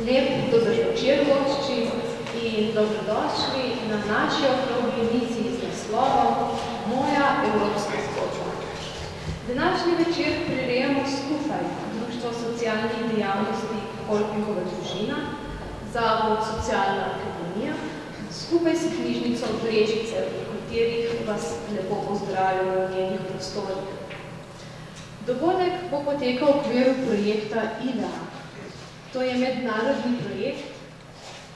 Lep dober večer, gošči, in dobrodošli na naši okrogli mizi z naslovom Moja evropska zgodba. Današnji večer prirejamo skupaj Društvo socialnih dejavnosti Holpingova družina, Zavod Socialna akademija, skupaj s knjižnico Brežice, v katerih vas lepo pozdravljamo v njenih prostorih. Dogodek bo potekal v okviru projekta IDEA. To je mednarodni projekt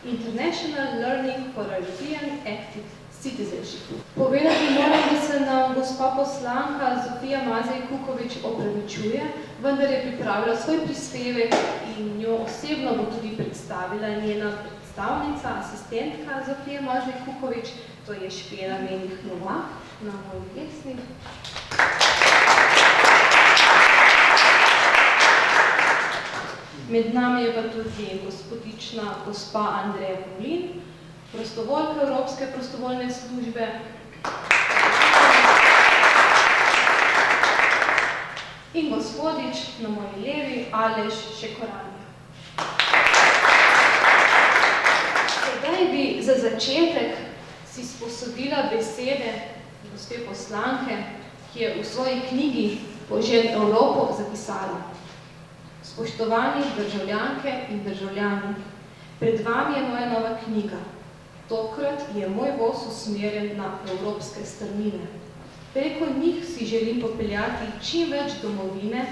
International Learning for European Active Citizenship. Povedati moram, da se nam gospa poslanka Zofija Mazej-Kukovič opravičuje, vendar je pripravila svoj prispevek in njo osebno bo tudi predstavila njena predstavnica, asistentka Zofija Mazej-Kukovič, to je Špela Menih Novak, na mojih desnih. Med nami je pa tudi gospodična gospa Andreja Pavlin, prostovoljka Evropske prostovoljne službe, in gospodič na moji levi Aleš Šekoranja. Sedaj bi za začetek si sposodila besede gospe poslanke, ki je v svoji knjigi Poželjn Evropo zapisala. Spoštovani državljanke in državljani, pred vami je moja nova knjiga. Tokrat je moj voz usmerjen na evropske strmine. Preko njih si želim popeljati čim več domovine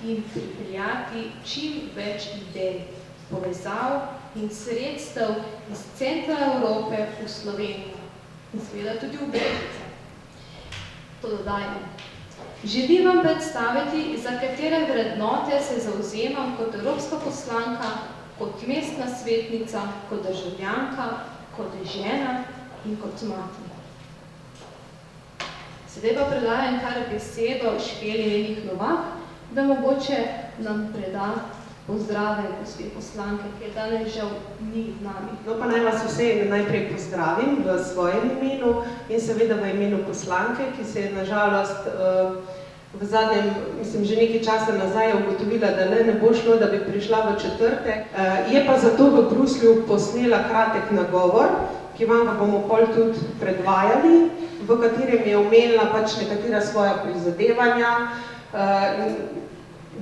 in pripeljati čim več idej, povezav in sredstev iz centra Evrope v Slovenijo in seveda tudi v Brežice. To dodajmo. Želim vam predstaviti, za katere vrednote se zavzemam kot evropska poslanka, kot mestna svetnica, kot državljanka, kot žena in kot mati. Sedaj pa predajam kar besedo Špeli Menih Novak, da mogoče nam preda pozdrave gospe poslanke, ki je danes žal ni z nami. No pa naj vas vse najprej pozdravim v svojem imenu in seveda v imenu poslanke, ki se je nažalost v zadnjem, mislim, že nekaj časa nazaj ugotovila, da ne bo šlo, da bi prišla v četrtek. Je pa zato v Bruslju posnela kratek nagovor, ki vam ga bomo pol tudi predvajali, v katerem je omenila pač nekatera svoja prizadevanja,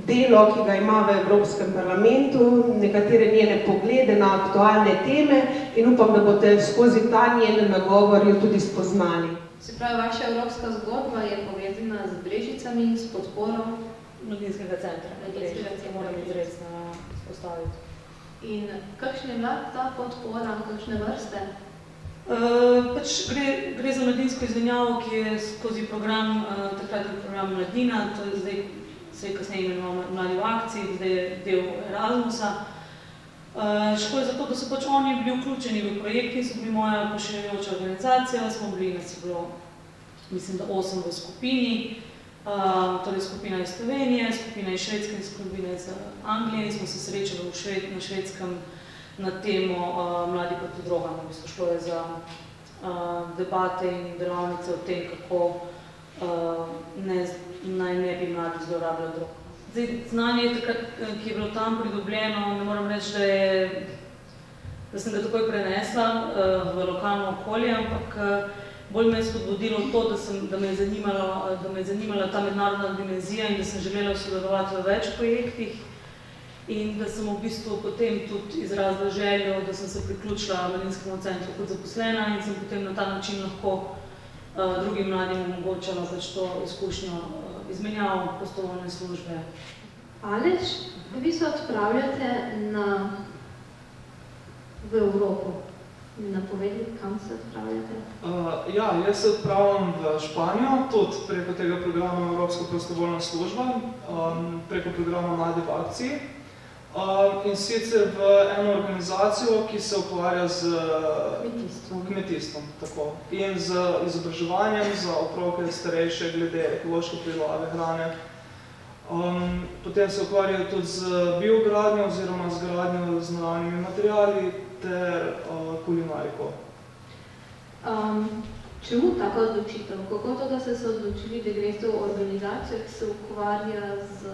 delo, ki ga ima v Evropskem parlamentu, nekatere njene poglede na aktualne teme in upam, da boste skozi ta njen nagovor jo tudi spoznali. Se pravi, vaša evropska zgodba je povezana z Brežicami in s podporo Mladinskega centra. Mladinskega centra. Moram izredno postaviti. In kakšna je bila ta podpora, kakšne vrste? Gre za mladinsko izmenjavo, ki je skozi program, takratni program Mladina, to je zdaj se je kasneje imenoval Mladi v akciji, zdaj je del Erasmusa. Šlo je zato, da so pač oni bili vključeni v projekt in so bili moja pošiljajoča organizacija, smo bili, nas je bilo, mislim, da 8 v skupini, torej skupina iz Slovenije, skupina iz Švedske in skupina iz Anglije in smo se srečali na Švedskem na temo Mladi proti drogam. V bistvu šlo je za debate in delavnice o tem, kako naj ne bi mladi zlorabljali drog. Zdaj, znanje, ki je bilo tam pridobljeno, ne moram reči, da sem ga takoj prenesla v lokalno okolje, ampak bolj me je spodbudilo to, da me je zanimala ta mednarodna dimenzija in da sem želela sodelovati v več projektih in da sem v bistvu potem tudi izrazila željo, da sem se priključila Mladinskemu centru kot zaposlena in sem potem na ta način lahko drugim mladim omogočala pač to izkušnjo izmenjavo prostovoljne službe. Aleš, vi se odpravljate v Evropo. Mi napovedi, kam se odpravljate? Ja, jaz se odpravljam v Španijo, tudi preko tega programa Evropska prostovoljna služba, preko programa Mladi v akciji. In sicer v eno organizacijo, ki se ukvarja z kmetijstvom tako, in z izobraževanjem za otroke starejše glede ekološke pridelave hrane. Potem se ukvarjajo tudi z biogradnjo oziroma z gradnjo z naravnimi materiali ter kulinariko. Čemu taka odločitev? Kako to, da ste se odločili, da greste v organizacijo, ki se ukvarja z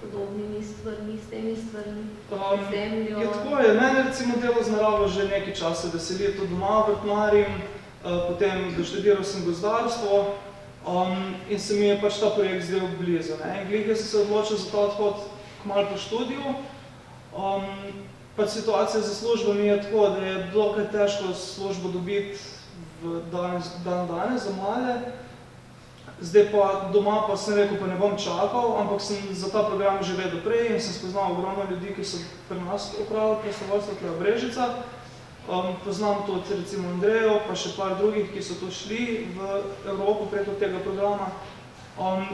podobnimi stvarmi, s temi stvarmi, zemljo? Ja, tako je. Mene recimo delo z naravo že nekaj časa veseli, tudi doma vrtnarim, potem doštudiral sem gozdarstvo in se mi je pač ta projekt zdel blizu. In glih sem se odločil za ta odhod kmalu po študiju. Pač situacija za službo mi je tako, da je bilo kaj težko službo dobiti danes za mlade. Zdaj pa doma pa sem rekel, pa ne bom čakal, ampak sem za ta program že vedel prej in sem spoznal ogromno ljudi, ki so pri nas opravili prostovoljstvo, tukaj v Brežicah. Poznam tudi recimo Andrejo, pa še par drugih, ki so tu šli v Evropo preko tega programa.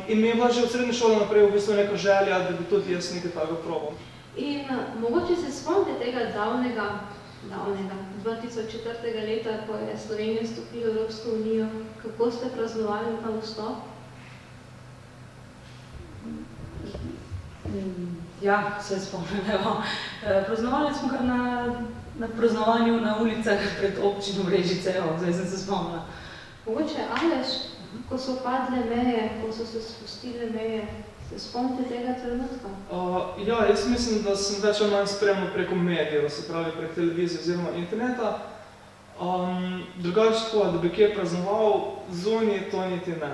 In mi je bila že od srednje šole naprej v bistvu neka želja, da bi tudi jaz nekaj tako probal. In mogoče se spomnite tega davnega 2004. leta, ko je Slovenija vstopila v Evropsko unijo, kako ste praznovali ta vstop? Ja, se spomnimo. Praznovali smo kar na praznovanju na ulicah pred občino Brežice, zdaj sem se spomnila. Mogoče Aleš, ko so padle meje, ko so se spustile meje, se spomnite tega trenutka? Ja, jaz mislim, da sem več ali manj spremljal preko medijev, se pravi prek televizije oziroma interneta. Drugače tako, da bi kje praznoval, zunaj to niti ne.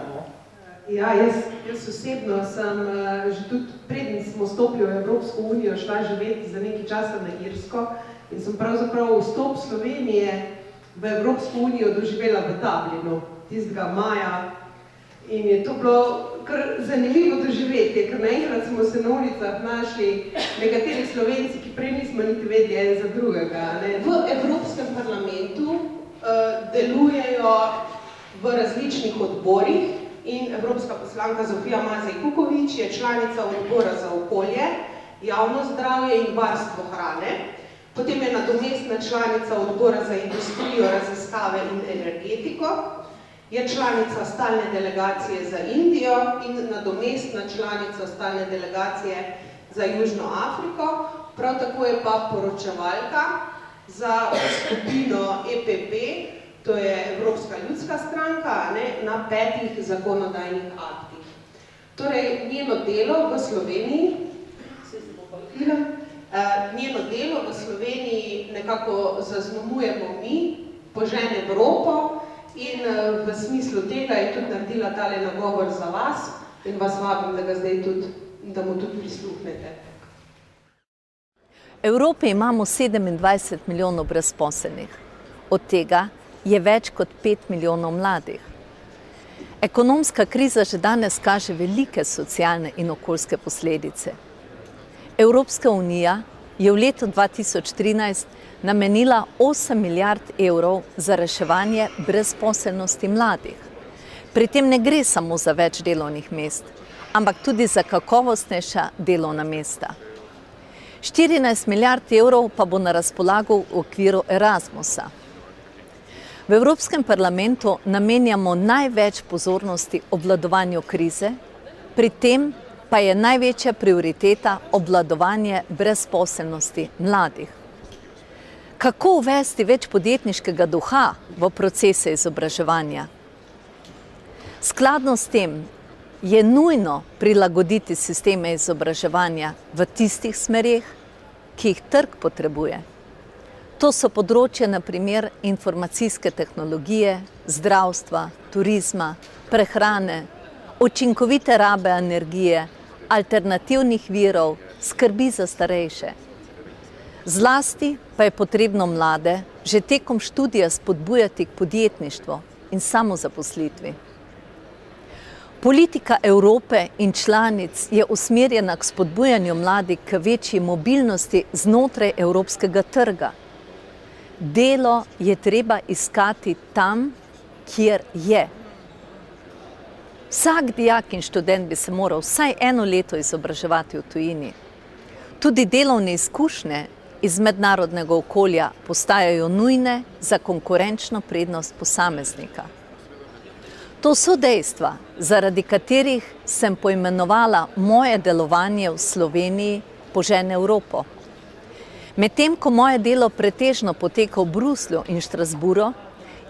Ja, jaz osebno sem že tudi preden smo stopili v Evropsko unijo, šla živeti za nekaj časa na Irsko in sem pravzaprav vstop Slovenije v Evropsko unijo doživela v Dublinu, tistega maja. In je to bilo kar zanimivo doživetje, ker naenkrat smo se na ulicah našli nekateri Slovenci, ki prej nismo niti vedeli en za drugega. V Evropskem parlamentu delujejo v različnih odborih in evropska poslanka Zofija Mazej Kukovič je članica odbora za okolje, javno zdravje in varstvo hrane. Potem je nadomestna članica odbora za industrijo, raziskave in energetiko. Je članica stalne delegacije za Indijo in nadomestna članica stalne delegacije za Južno Afriko. Prav tako je pa poročevalka za skupino EPP, to je Evropska ljudska stranka, na 5 zakonodajnih aktih. Torej, njeno delo v Sloveniji, nekako zaznamujemo mi, požene Evropo, in v smislu tega je tudi naredila tale nagovor za vas in vas vabim, da ga zdaj tudi, da mu tudi prisluhnete. V Evropi imamo 27 milijonov brezposelnih, od tega je več kot 5 milijonov mladih. Ekonomska kriza že danes kaže velike socialne in okoljske posledice. Evropska unija je v letu 2013 namenila 8 milijard evrov za reševanje brezposelnosti mladih. Pri tem ne gre samo za več delovnih mest, ampak tudi za kakovostnejša delovna mesta. 14 milijard evrov pa bo na razpolago v okviru Erasmusa. V Evropskem parlamentu namenjamo največ pozornosti obvladovanju krize, pri tem pa je največja prioriteta obvladovanje brezposelnosti mladih. Kako uvesti več podjetniškega duha v procese izobraževanja? Skladno s tem je nujno prilagoditi sisteme izobraževanja v tistih smereh, ki jih trg potrebuje. To so področje, na primer, informacijske tehnologije, zdravstva, turizma, prehrane, učinkovite rabe energije, alternativnih virov, skrbi za starejše. Zlasti pa je potrebno mlade že tekom študija spodbujati k podjetništvu in samozaposlitvi. Politika Evrope in članic je usmerjena k spodbujanju mladih k večji mobilnosti znotraj evropskega trga. Delo je treba iskati tam, kjer je. Vsak dijak in študent bi se moral vsaj 1 leto izobraževati v tujini. Tudi delovne izkušnje iz mednarodnega okolja postajajo nujne za konkurenčno prednost posameznika. To so dejstva, zaradi katerih sem poimenovala moje delovanje v Sloveniji Požene Evropo. Medtem ko moje delo pretežno poteka v Bruslju in Štrasburu,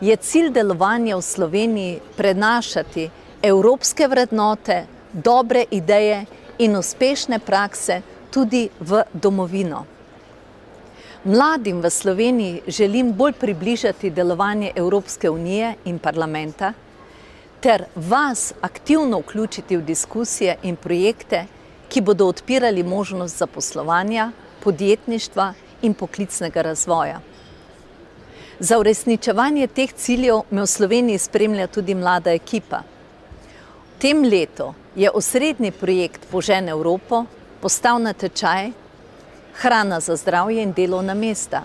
je cilj delovanja v Sloveniji prenašati evropske vrednote, dobre ideje in uspešne prakse tudi v domovino. Mladim v Sloveniji želim bolj približati delovanje Evropske unije in parlamenta ter vas aktivno vključiti v diskusije in projekte, ki bodo odpirali možnost zaposlovanja, podjetništva in poklicnega razvoja. Za uresničevanje teh ciljev me v Sloveniji spremlja tudi mlada ekipa. V tem letu je osrednji projekt Požen Evropo postal natečaj Hrana za zdravje in delovna mesta,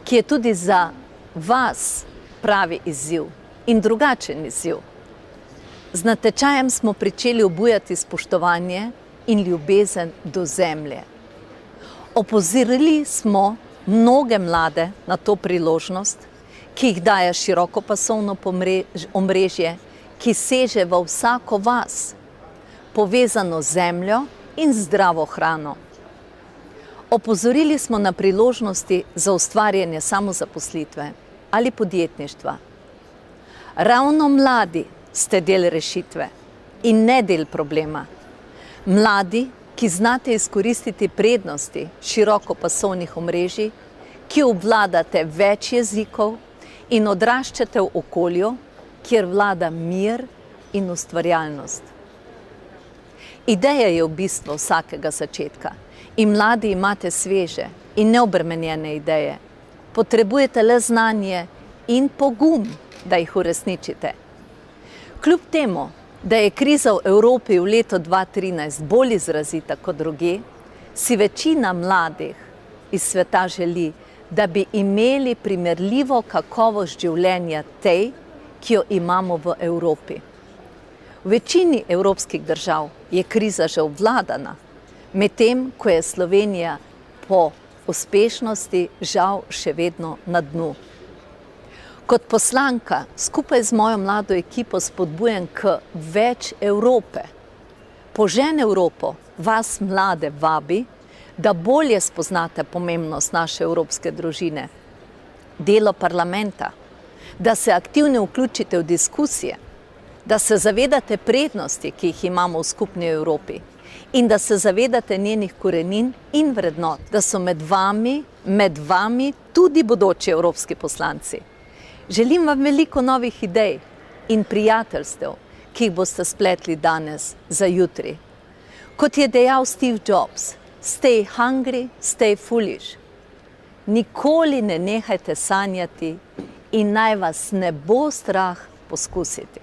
ki je tudi za vas pravi izziv in drugačen izziv. Z natečajem smo pričeli obujati spoštovanje in ljubezen do zemlje. Opozorili smo mnoge mlade na to priložnost, ki jih daje širokopasovno omrežje, ki seže v vsako vas, povezano z zemljo in zdravo hrano. Opozorili smo na priložnosti za ustvarjanje samozaposlitve ali podjetništva. Ravno mladi ste del rešitve in ne del problema. Mladi, ki znate izkoristiti prednosti širokopasovnih omrežij, ki obvladate več jezikov in odraščate v okolju, kjer vlada mir in ustvarjalnost. Ideja je v bistvu vsakega začetka in mladi imate sveže in neobremenjene ideje. Potrebujete le znanje in pogum, da jih uresničite. Kljub temu, da je kriza v Evropi v letu 2013 bolj izrazita kot drugje, si večina mladih iz sveta želi, da bi imeli primerljivo kakovost življenja tej, ki jo imamo v Evropi. V večini evropskih držav je kriza že obvladana, medtem ko je Slovenija po uspešnosti žal še vedno na dnu. Kot poslanka skupaj z mojo mlado ekipo spodbujam k več Evrope. Požen Evropo vas mlade vabi, da bolje spoznate pomembnost naše evropske družine, delo parlamenta, da se aktivno vključite v diskusije, da se zavedate prednosti, ki jih imamo v skupni Evropi in da se zavedate njenih korenin in vrednot, da so med vami tudi bodoči evropski poslanci. Želim vam veliko novih idej in prijateljstev, ki jih boste spletli danes za jutri. Kot je dejal Steve Jobs, stay hungry, stay foolish. Nikoli ne nehajte sanjati in naj vas ne bo strah poskusiti.